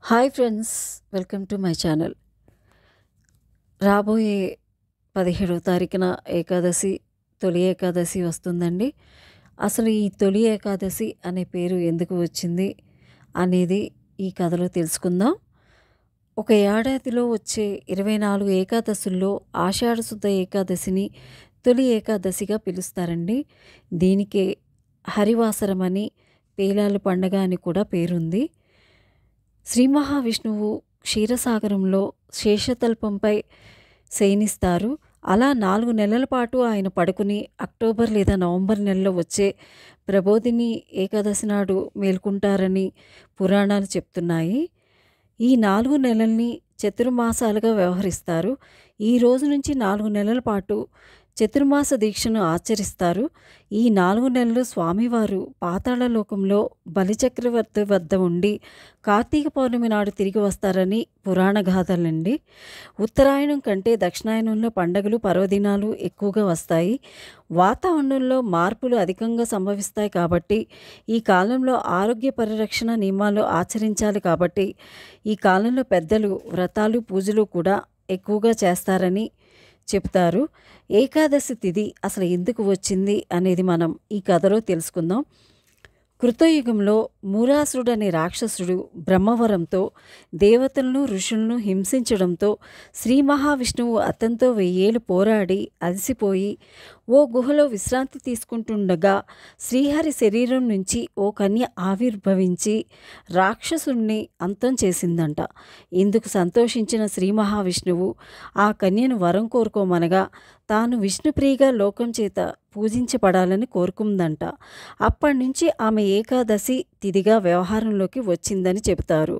Hi friends, welcome to my channel. రాబోయే 17వ తారీఖున ఏకాదశి, తొలి ఏకాదశి వస్తుందండి. అసలు ఈ తొలి ఏకాదశి అనే పేరు ఎందుకు వచ్చింది అనేది ఈ కథలో తెలుసుకుందాం. ఒక ఏడాదిలో వచ్చే 24 ఏకాదశుల్లో ఆషాఢశుద్ధ ఏకాదశిని తొలి ఏకాదశిగా పిలుస్తారండి. దీనికే హరివాసరమని, పేలాలు పండగ అని కూడా పేరుంది. శ్రీ మహావిష్ణువు క్షీరసాగరంలో శేషతల్పంపై శయనిస్తారు. అలా 4 నెలల పాటు ఆయన పడుకుని అక్టోబర్ లేదా నవంబర్ నెలలో వచ్చే ప్రబోధిని ఏకాదశి నాడు మేల్కుంటారని పురాణాలు చెప్తున్నాయి. ఈ 4 నెలల్ని చతుర్మాసాలుగా వ్యవహరిస్తారు. ఈ రోజు నుంచి 4 నెలల పాటు చతుర్మాస దీక్షను ఆచరిస్తారు. ఈ 4 నెలలు స్వామివారు పాతాళలోకంలో బలిచక్రవర్తి వద్ద ఉండి కార్తీక పౌర్ణమి నాడు తిరిగి వస్తారని పురాణ గాథలండి. ఉత్తరాయణం కంటే దక్షిణాయనంలో పండగలు, పర్వదినాలు ఎక్కువగా వస్తాయి. వాతావరణంలో మార్పులు అధికంగా సంభవిస్తాయి కాబట్టి ఈ కాలంలో ఆరోగ్య పరిరక్షణ నియమాలు ఆచరించాలి. కాబట్టి ఈ కాలంలో పెద్దలు వ్రతాలు, పూజలు కూడా ఎక్కువగా చేస్తారని చెప్తారు. ఏకాదశి తిథి అసలు ఎందుకు వచ్చింది అనేది మనం ఈ కథలో తెలుసుకుందాం. కృతయుగంలో మూరాసురుడు అనే రాక్షసుడు బ్రహ్మవరంతో దేవతలను, ఋషులను హింసించడంతో శ్రీ మహావిష్ణువు అతనితో 1000 ఏళ్ళు పోరాడి అలసిపోయి ఓ గుహలో విశ్రాంతి తీసుకుంటుండగా శ్రీహరి శరీరం నుంచి ఓ కన్య ఆవిర్భవించి రాక్షసుణ్ణి అంతం చేసిందంట. ఇందుకు సంతోషించిన శ్రీ మహావిష్ణువు ఆ కన్యను వరం కోరుకోమనగా తాను విష్ణుప్రియగా లోకం చేత పూజించబడాలని కోరుకుందంట. అప్పటి నుంచి ఆమె ఏకాదశి తిథిగా వ్యవహారంలోకి వచ్చిందని చెబుతారు.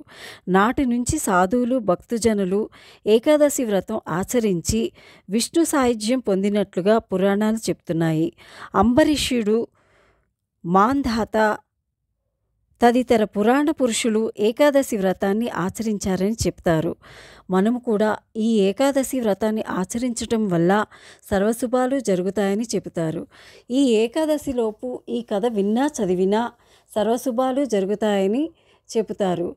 నాటి నుంచి సాధువులు, భక్తుజనులు ఏకాదశి వ్రతం ఆచరించి విష్ణు సాయుధ్యం పొందినట్లుగా పురాణాలు చెప్తున్నాయి. అంబరీషుడు, మాంధాత తదితర పురాణ పురుషులు ఏకాదశి వ్రతాన్ని ఆచరించారని చెప్తారు. మనము కూడా ఈ ఏకాదశి వ్రతాన్ని ఆచరించటం వల్ల సర్వశుభాలు జరుగుతాయని చెబుతారు. ఈ ఏకాదశిలోపు ఈ కథ విన్నా చదివినా సర్వశుభాలు జరుగుతాయని చెబుతారు.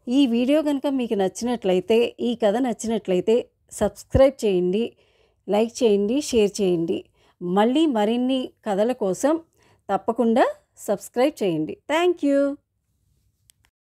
ఈ వీడియో కనుక మీకు నచ్చినట్లయితే, ఈ కథ నచ్చినట్లయితే సబ్స్క్రైబ్ చేయండి, లైక్ చేయండి, షేర్ చేయండి. మళ్ళీ మరిన్ని కథల కోసం తప్పకుండా సబ్స్క్రైబ్ చేయండి. Thank you.